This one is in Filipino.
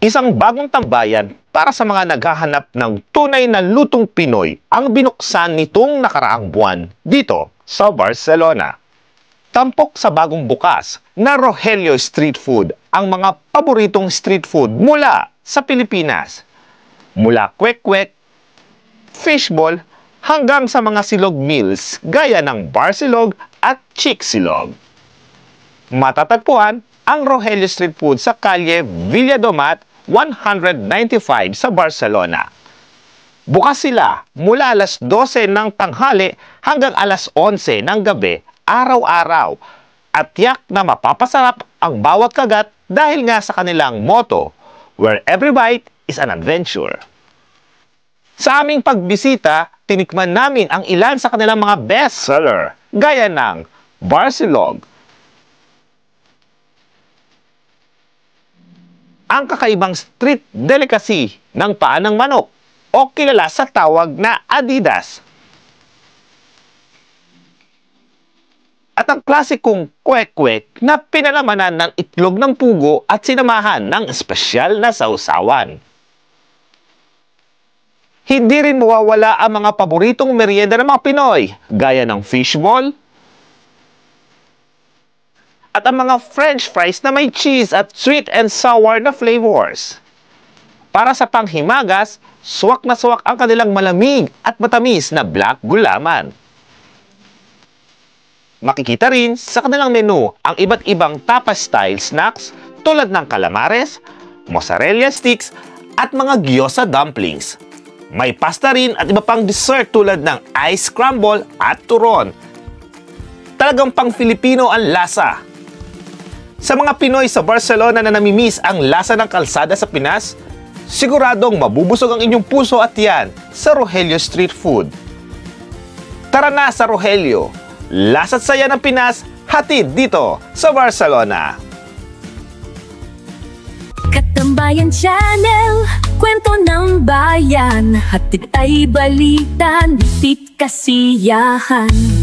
Isang bagong tambayan para sa mga naghahanap ng tunay na lutong Pinoy ang binuksan nitong nakaraang buwan dito sa Barcelona. Tampok sa bagong bukas na Rogelio Street Food ang mga paboritong street food mula sa Pilipinas. Mula kwek-kwek, fishball, hanggang sa mga silog meals gaya ng barsilog at chicksilog. Matatagpuan ang Rogelio Street Food sa kalye Villadomat 195 sa Barcelona. Bukas sila mula alas 12 ng tanghali hanggang alas 11 ng gabi araw-araw at tiyak na mapapasarap ang bawat kagat dahil nga sa kanilang motto, where every bite is an adventure. Sa aming pagbisita, tinikman namin ang ilan sa kanilang mga bestseller gaya ng barsilog, ang kakaibang street delicacy ng paa ng manok o kilala sa tawag na Adidas. At ang klasikong kwek-kwek na pinalamanan ng itlog ng pugo at sinamahan ng espesyal na sausawan. Hindi rin mawawala ang mga paboritong merienda ng mga Pinoy gaya ng fishball, at ang mga french fries na may cheese at sweet and sour na flavors. Para sa panghimagas, suwak na suwak ang kanilang malamig at matamis na black gulaman. Makikita rin sa kanilang menu ang iba't ibang tapas-style snacks tulad ng calamares, mozzarella sticks at mga gyoza dumplings. May pasta rin at iba pang dessert tulad ng ice crumble at turon. Talagang pang-Filipino ang lasa. Sa mga Pinoy sa Barcelona na namimiss ang lasa ng kalsada sa Pinas, siguradong mabubusog ang inyong puso at tiyan sa Rogelio Street Food. Tara na sa Rogelio, lasa't saya ng Pinas, hatid dito sa Barcelona. Katambayan Channel, kwento ng bayan, hatid ay balita, nitit kasiyahan.